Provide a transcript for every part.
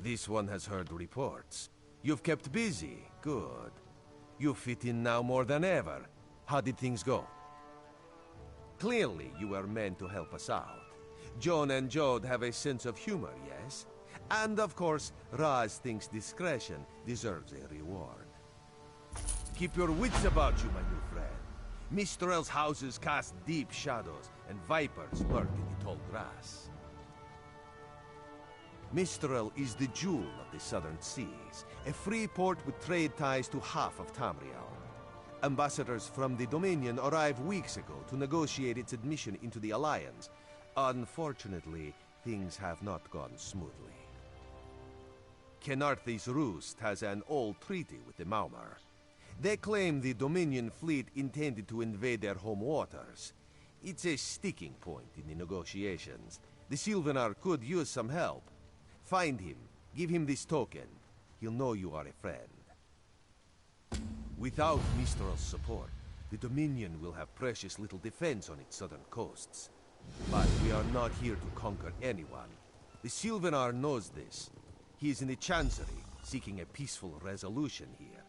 This one has heard reports. You've kept busy. Good. You fit in now more than ever. How did things go? Clearly, you were meant to help us out. Joan and Jode have a sense of humor, yes? And of course, Raz thinks discretion deserves a reward. Keep your wits about you, my new friend. Mistral's houses cast deep shadows, and vipers lurk in the tall grass. Mistral is the jewel of the southern seas, a free port with trade ties to half of Tamriel. Ambassadors from the Dominion arrived weeks ago to negotiate its admission into the Alliance. Unfortunately, things have not gone smoothly. Kenarthi's Roost has an old treaty with the Maumar. They claim the Dominion fleet intended to invade their home waters. It's a sticking point in the negotiations. The Sylvanar could use some help. Find him, give him this token. He'll know you are a friend. Without Mistral's support, the Dominion will have precious little defense on its southern coasts. But we are not here to conquer anyone. The Sylvanar knows this. He is in the Chancery, seeking a peaceful resolution here.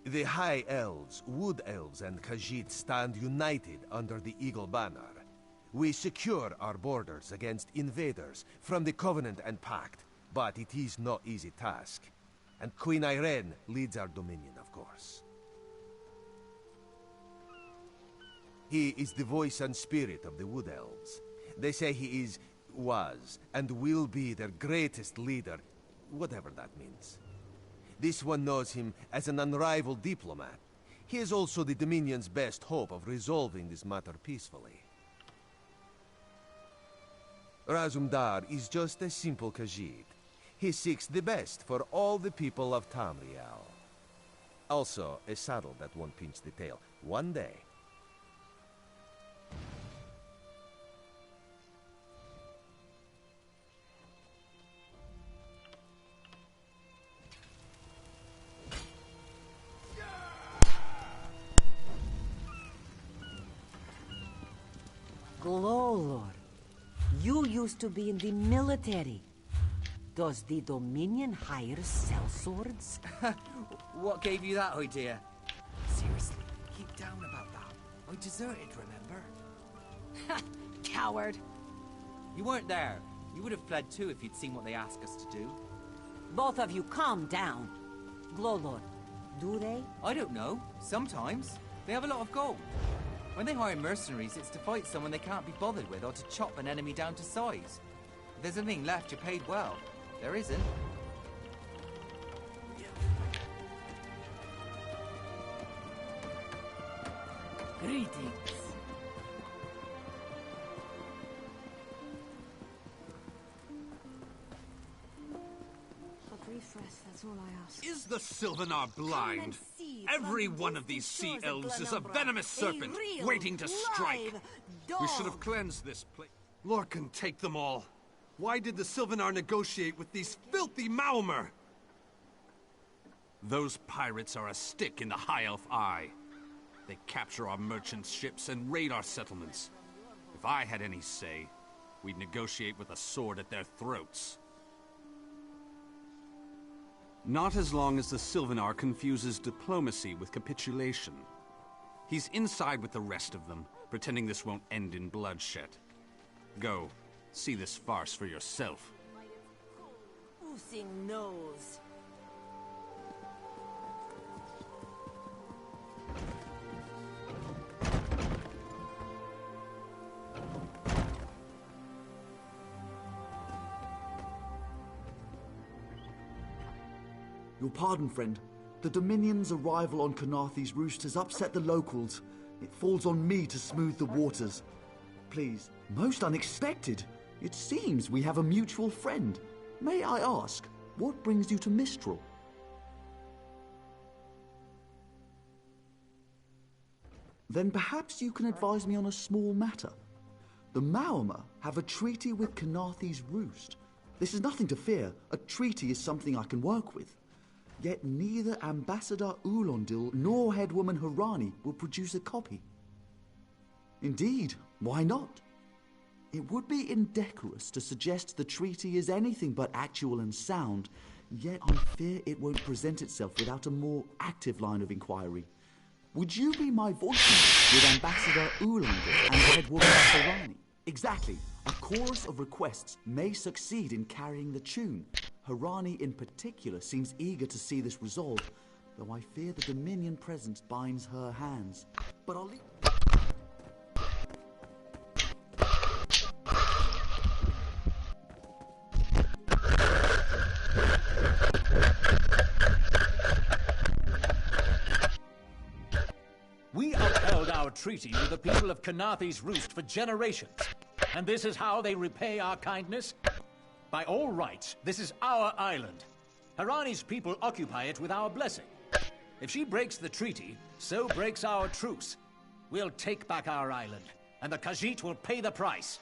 The High Elves, Wood Elves, and Khajiit stand united under the Eagle Banner. We secure our borders against invaders from the Covenant and Pact, but it is no easy task. And Queen Irene leads our dominion, of course. He is the voice and spirit of the Wood Elves. They say he was, and will be their greatest leader, whatever that means. This one knows him as an unrivaled diplomat. He is also the Dominion's best hope of resolving this matter peacefully. Razumdar is just a simple Khajiit. He seeks the best for all the people of Tamriel. Also, a saddle that won't pinch the tail. One day. Glowlord, you used to be in the military. Does the Dominion hire sellswords? What gave you that idea? Seriously, keep down about that. I deserted, remember? Coward. You weren't there. You would have fled too if you'd seen what they asked us to do. Both of you calm down. Glowlord, do they? I don't know. Sometimes. They have a lot of gold. When they hire mercenaries, it's to fight someone they can't be bothered with or to chop an enemy down to size. If there's anything left, you're paid well. There isn't. Greetings. A brief rest, that's all I ask. Is the Sylvanar blind? Every one of these sea elves is a venomous serpent waiting to strike. We should have cleansed this place. Lorcan, take them all. Why did the Sylvanar negotiate with these filthy Maumar? Those pirates are a stick in the High Elf eye. They capture our merchant ships and raid our settlements. If I had any say, we'd negotiate with a sword at their throats. Not as long as the Sylvanar confuses diplomacy with capitulation. He's inside with the rest of them, pretending this won't end in bloodshed. Go, see this farce for yourself. Oozing nose. Your pardon, friend. The Dominion's arrival on Kenarthi's Roost has upset the locals. It falls on me to smooth the waters. Please, most unexpected. It seems we have a mutual friend. May I ask, what brings you to Mistral? Then perhaps you can advise me on a small matter. The Maumar have a treaty with Kenarthi's Roost. This is nothing to fear. A treaty is something I can work with. Yet neither Ambassador Ulondil nor Headwoman Harani will produce a copy. Indeed, why not? It would be indecorous to suggest the treaty is anything but actual and sound, yet I fear it won't present itself without a more active line of inquiry. Would you be my voice with Ambassador Ulander and head woman Harani? Exactly. A chorus of requests may succeed in carrying the tune. Harani in particular seems eager to see this resolved, though I fear the Dominion presence binds her hands. But I'll leave... We upheld our treaty with the people of Kanathi's Roost for generations. And this is how they repay our kindness? By all rights, this is our island. Harani's people occupy it with our blessing. If she breaks the treaty, so breaks our truce. We'll take back our island, and the Khajiit will pay the price.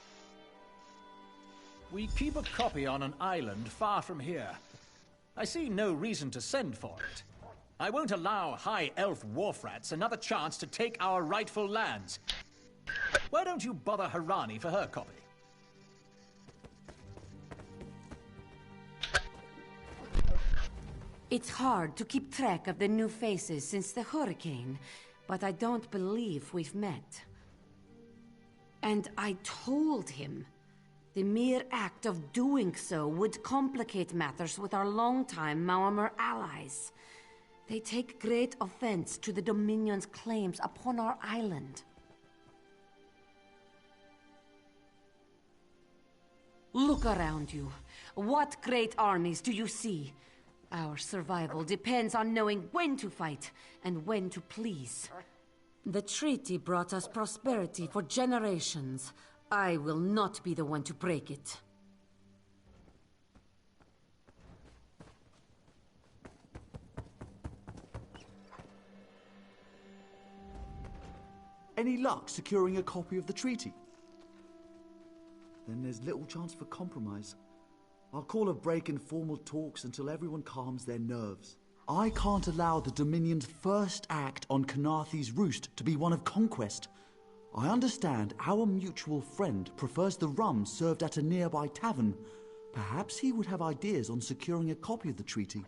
We keep a copy on an island far from here. I see no reason to send for it. I won't allow High Elf wharf-rats another chance to take our rightful lands. Why don't you bother Harani for her copy? It's hard to keep track of the new faces since the hurricane, but I don't believe we've met. And I told him the mere act of doing so would complicate matters with our longtime Maormer allies. They take great offense to the Dominion's claims upon our island. Look around you. What great armies do you see? Our survival depends on knowing when to fight and when to please. The treaty brought us prosperity for generations. I will not be the one to break it. Any luck securing a copy of the treaty? Then there's little chance for compromise. I'll call a break in formal talks until everyone calms their nerves. I can't allow the Dominion's first act on Kanathi's Roost to be one of conquest. I understand our mutual friend prefers the rum served at a nearby tavern. Perhaps he would have ideas on securing a copy of the treaty.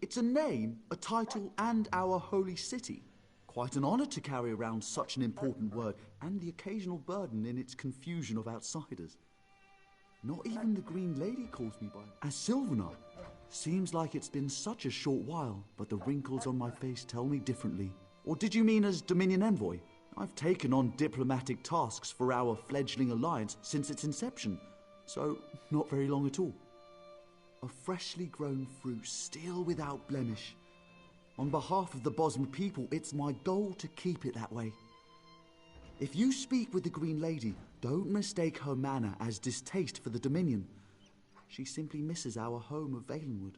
It's a name, a title, and our holy city. Quite an honor to carry around such an important word, and the occasional burden in its confusion of outsiders. Not even the Green Lady calls me by as Sylvanar. Seems like it's been such a short while, but the wrinkles on my face tell me differently. Or did you mean as Dominion Envoy? I've taken on diplomatic tasks for our fledgling alliance since its inception, so not very long at all. A freshly grown fruit, still without blemish. On behalf of the Bosmer people, it's my goal to keep it that way. If you speak with the Green Lady, don't mistake her manner as distaste for the Dominion. She simply misses our home of Valenwood.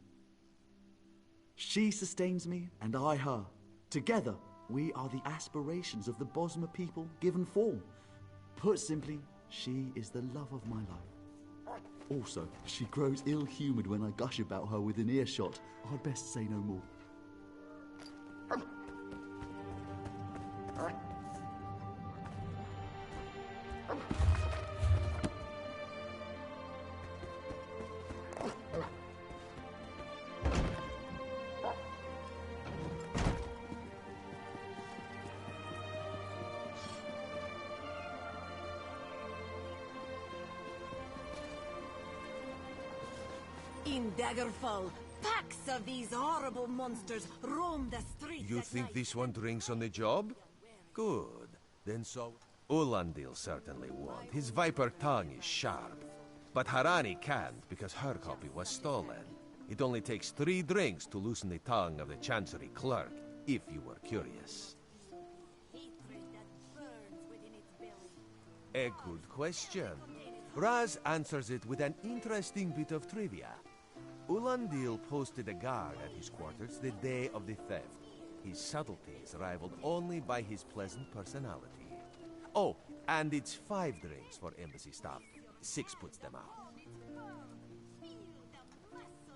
She sustains me, and I her. Together, we are the aspirations of the Bosmer people given form. Put simply, she is the love of my life. Also, she grows ill-humoured when I gush about her within earshot. I'd best say no more. In Daggerfall, packs of these horrible monsters roam the streets. You think this one drinks on the job? Good. Then so... Ulandil certainly won't. His viper tongue is sharp. But Harani can't because her copy was stolen. It only takes 3 drinks to loosen the tongue of the Chancery clerk, if you were curious. A good question. Raz answers it with an interesting bit of trivia. Ulandil posted a guard at his quarters the day of the theft. His subtlety is rivaled only by his pleasant personality. Oh, and it's 5 drinks for embassy staff. 6 puts them out.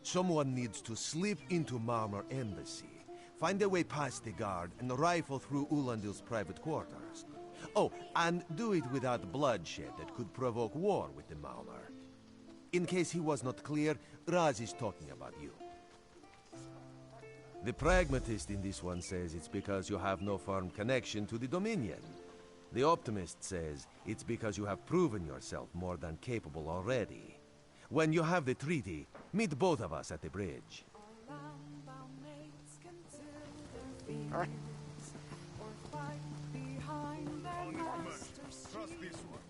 Someone needs to slip into Marmor Embassy, find a way past the guard, and rifle through Ulandil's private quarters. Oh, and do it without bloodshed that could provoke war with the Maumar. In case he was not clear, Raz is talking about you. The pragmatist in this one says it's because you have no firm connection to the Dominion. The optimist says it's because you have proven yourself more than capable already. When you have the treaty, meet both of us at the bridge. Trust this one.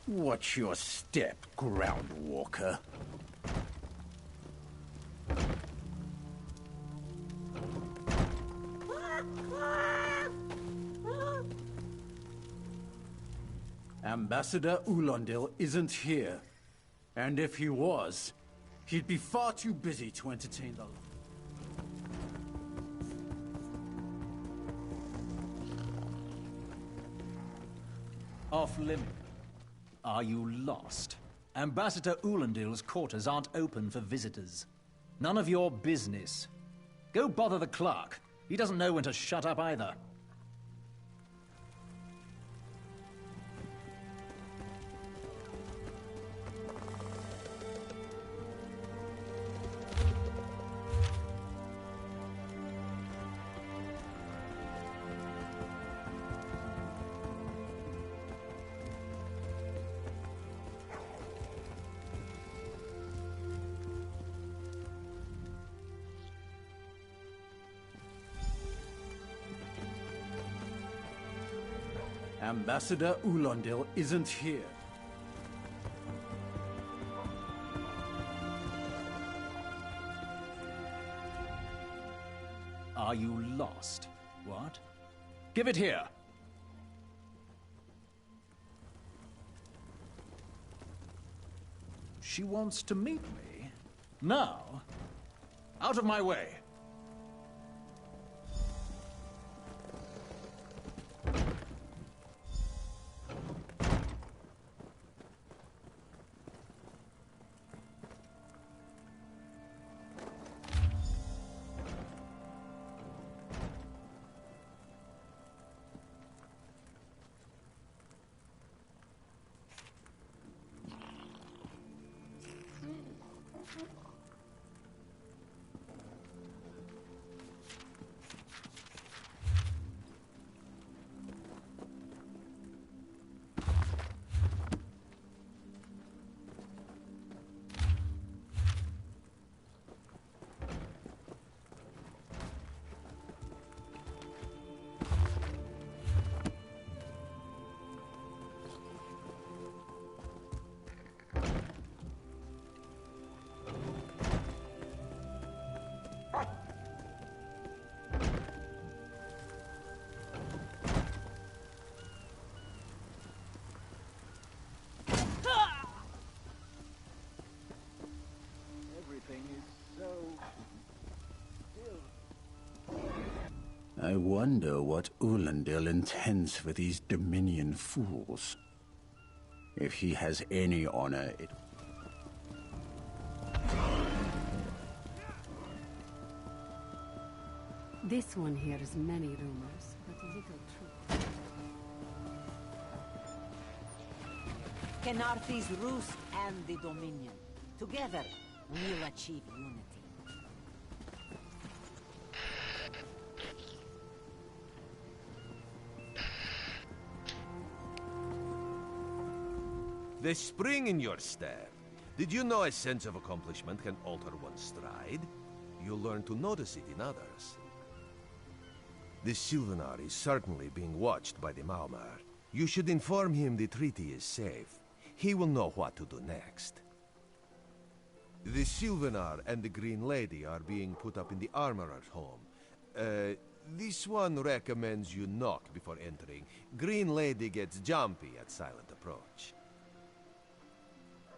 Watch your step, ground walker. Ambassador Ulondil isn't here. And if he was, he'd be far too busy to entertain the... Off limit. Are you lost? Ambassador Ulondil's quarters aren't open for visitors. None of your business. Go bother the clerk. He doesn't know when to shut up either. Ambassador Ulondil isn't here. Are you lost? What? Give it here! She wants to meet me? Now? Out of my way! I wonder what Ulondil intends for these Dominion fools. If he has any honor, it... This one hears many rumors, but little truth. Kenarthi's Roost and the Dominion. Together, we'll achieve unity. The spring in your step. Did you know a sense of accomplishment can alter one's stride? You'll learn to notice it in others. The Sylvanar is certainly being watched by the Maumar. You should inform him the treaty is safe. He will know what to do next. The Sylvanar and the Green Lady are being put up in the Armorer's home. This one recommends you knock before entering. Green Lady gets jumpy at silent approach.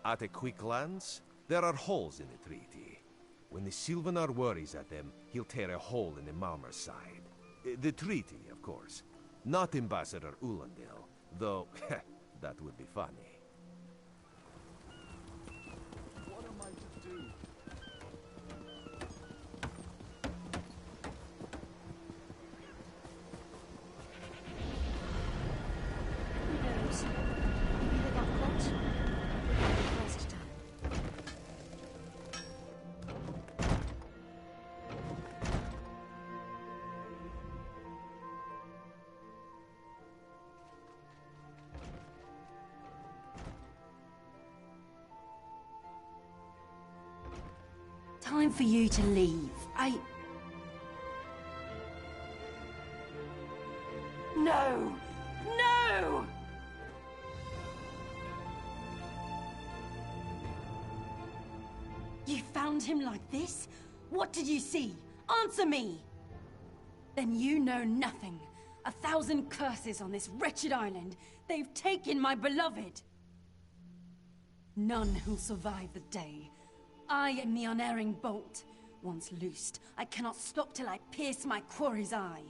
At a quick glance, there are holes in the treaty. When the Sylvanar worries at them, he'll tear a hole in the Malmer's side. The treaty, of course. Not Ambassador Ulandale, though that would be funny. What am I to do? Who knows? Maybe they got caught. We'll be the first time. Time for you to leave. No! No! You found him like this? What did you see? Answer me! Then you know nothing. 1,000 curses on this wretched island. They've taken my beloved. None who'll survive the day. I am the unerring bolt. Once loosed, I cannot stop till I pierce my quarry's eye.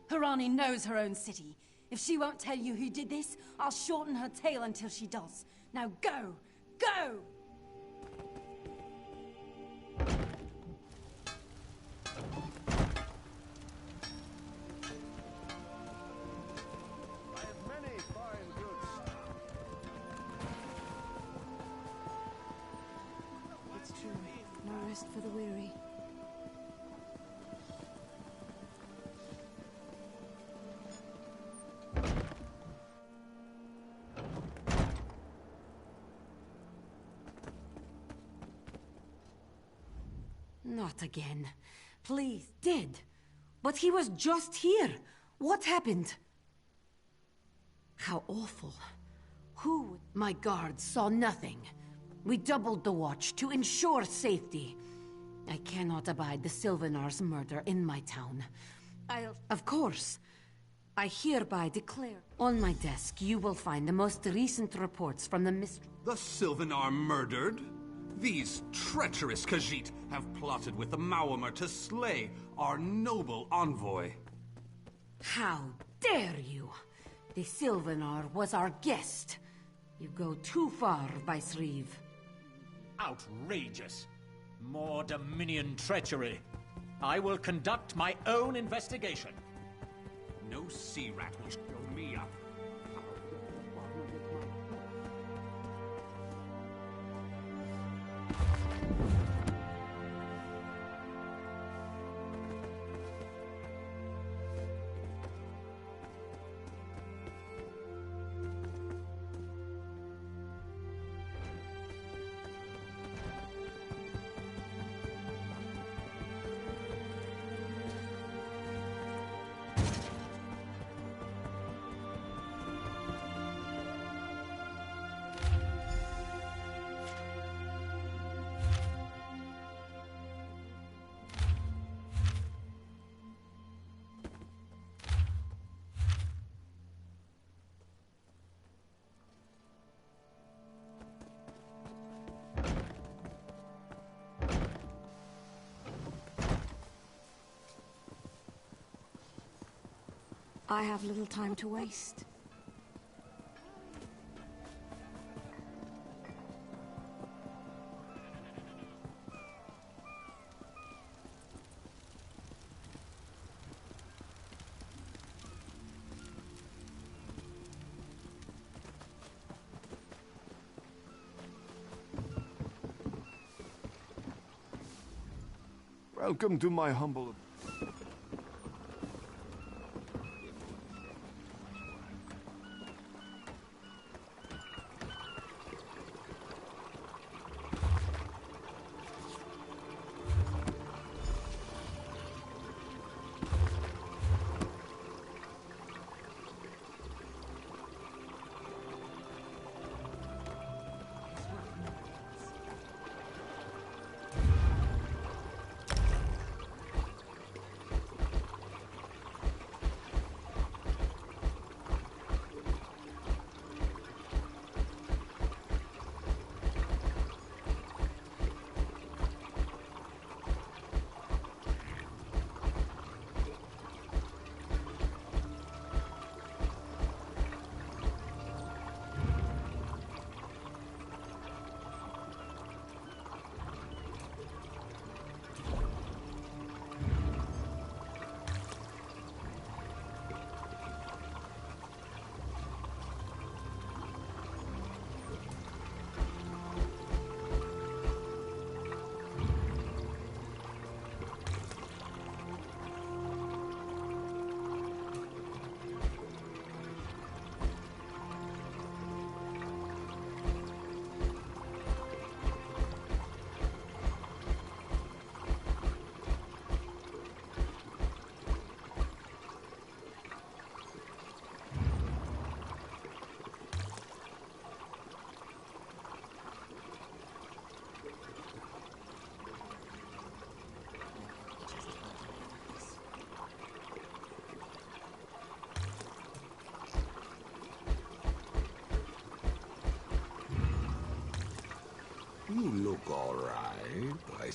Harani knows her own city. If she won't tell you who did this, I'll shorten her tale until she does. Now go! Go! I have many fine goods. It's true. No rest for the weary. Not again. Please, dead. But he was just here. What happened? How awful. Who? My guards saw nothing. We doubled the watch to ensure safety. I cannot abide the Sylvanar's murder in my town. Of course. I hereby declare. On my desk, you will find the most recent reports from the The Sylvanar murdered? These treacherous Khajiit have plotted with the Maormer to slay our noble envoy. How dare you? The Sylvanar was our guest. You go too far, Vicereeve. Outrageous. More Dominion treachery. I will conduct my own investigation. No sea rat will show me up. I have little time to waste. Welcome to my humble...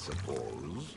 suppose.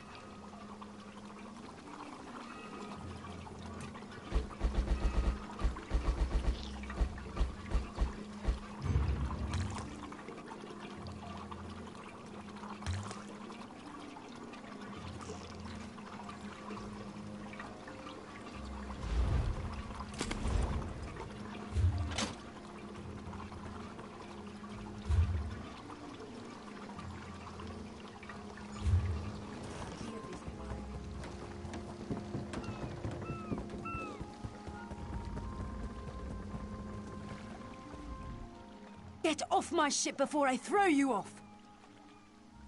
Get off my ship before I throw you off!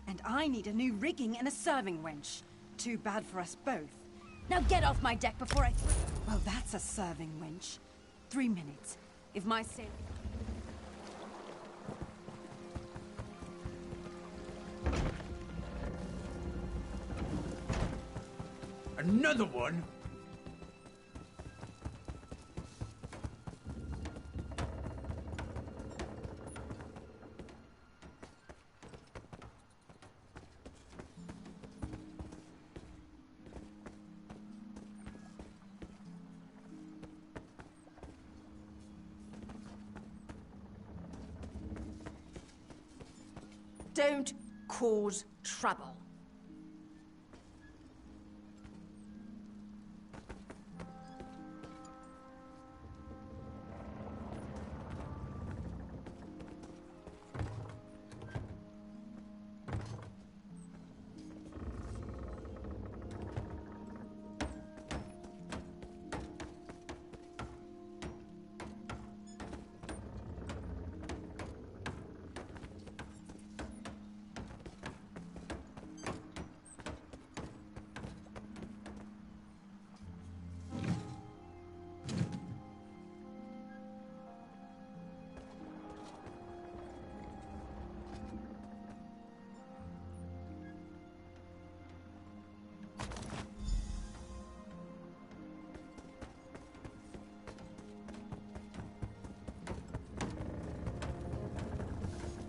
And I need a new rigging and a serving wench. Too bad for us both. Now get off my deck before I throw... Well, that's a serving wench. 3 minutes. If my sail... Another one? Don't cause trouble.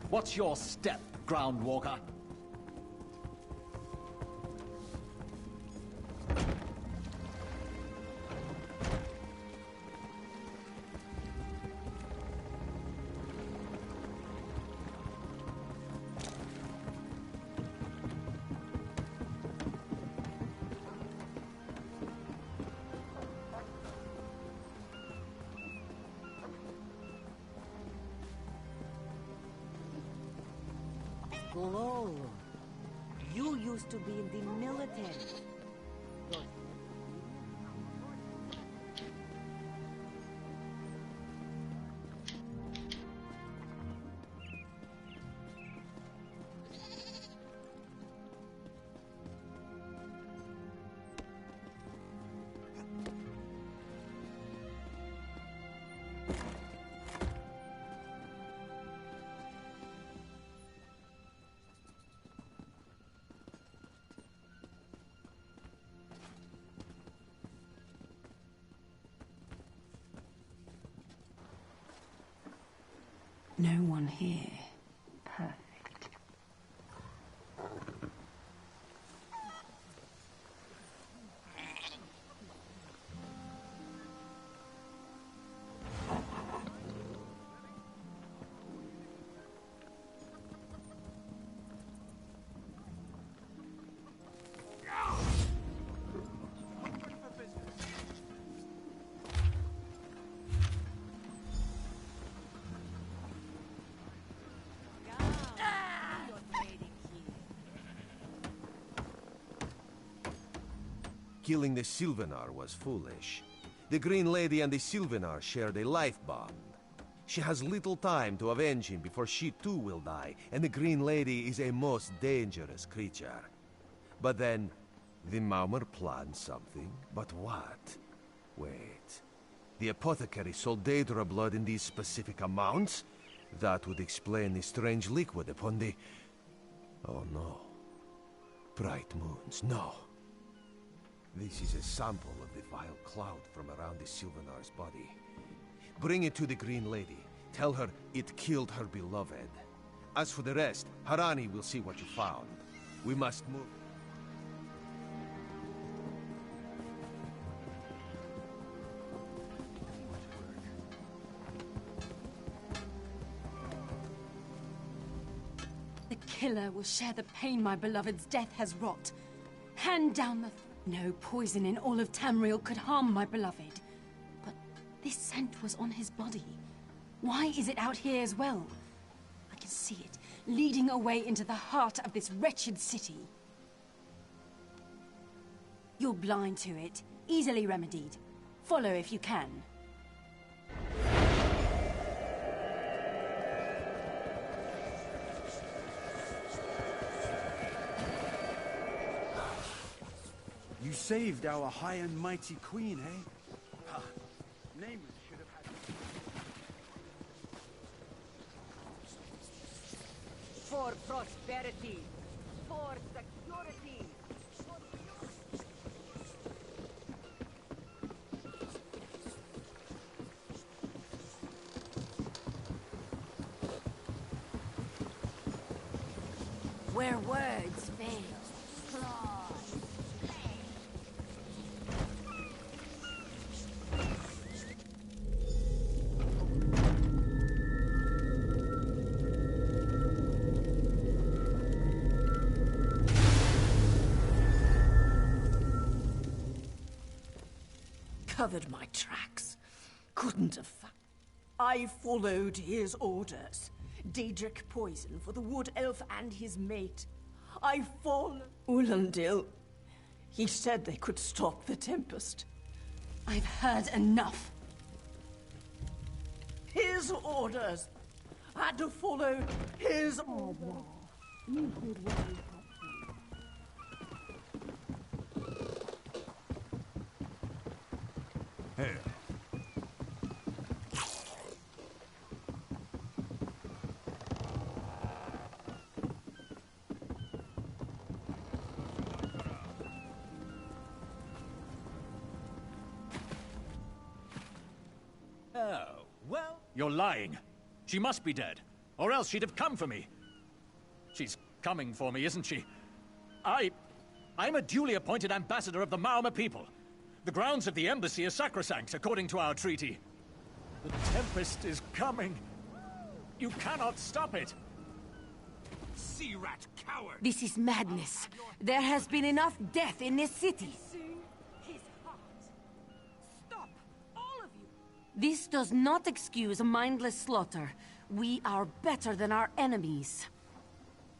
What's your step, Groundwalker? Skololo, you used to be in the military. No one here. Perfect. Killing the Sylvanar was foolish. The Green Lady and the Sylvanar shared a life bond. She has little time to avenge him before she too will die, and the Green Lady is a most dangerous creature. But then, the Maumar planned something. But what? Wait. The apothecary sold Daedra blood in these specific amounts? That would explain the strange liquid upon the... Oh no. Bright moons, no. This is a sample of the vile cloud from around the Sylvanar's body. Bring it to the Green Lady. Tell her it killed her beloved. As for the rest, Harani will see what you found. We must move... killer will share the pain my beloved's death has wrought. Hand down the... No poison in all of Tamriel could harm my beloved. But this scent was on his body. Why is it out here as well? I can see it, leading away into the heart of this wretched city. You're blind to it, easily remedied. Follow if you can. You saved our high and mighty queen, eh? Name should have had... For prosperity. For security. Where words fail. Covered my tracks. Couldn't have... I followed his orders. Daedric poison for the wood elf and his mate. I followed... Ulandil. He said they could stop the tempest. I've heard enough. His orders. Had to follow his orders. Hey. Oh, well... You're lying. She must be dead. Or else she'd have come for me. She's coming for me, isn't she? I'm a duly appointed ambassador of the Maormer people. The grounds of the embassy are sacrosanct, according to our treaty. The tempest is coming. You cannot stop it. Sea rat coward! This is madness. There has been enough death in this city. His heart. Stop, all of you. This does not excuse a mindless slaughter. We are better than our enemies.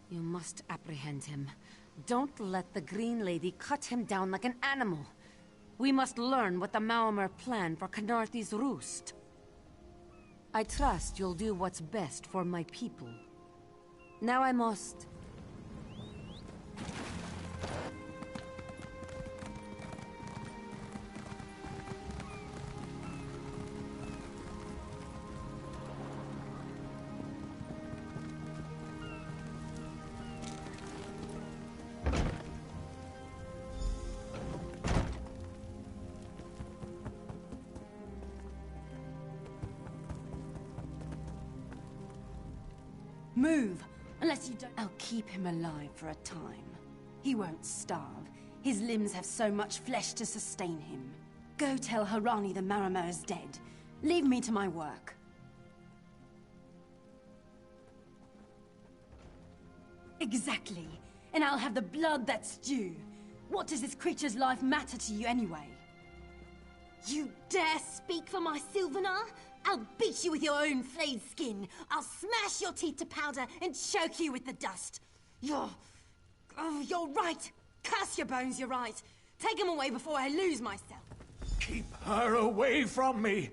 You must apprehend him. Don't let the Green Lady cut him down like an animal. We must learn what the Maormer plan for Canarthy's roost. I trust you'll do what's best for my people. Now I must... Move, unless you don't... I'll keep him alive for a time. He won't starve. His limbs have so much flesh to sustain him. Go tell Harani the Maormer is dead. Leave me to my work. Exactly. And I'll have the blood that's due. What does this creature's life matter to you anyway? You dare speak for my Sylvanar? I'll beat you with your own flayed skin. I'll smash your teeth to powder and choke you with the dust. You're right. Curse your bones, you're right. Take them away before I lose myself. Keep her away from me!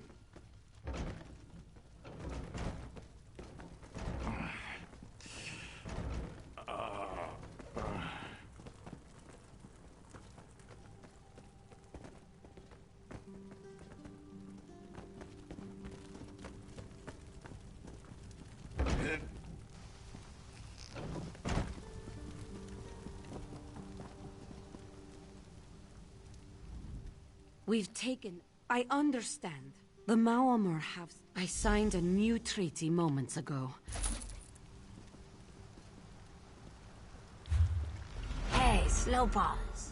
We've taken... I understand. The Maormer have... I signed a new treaty moments ago. Hey, slow paws.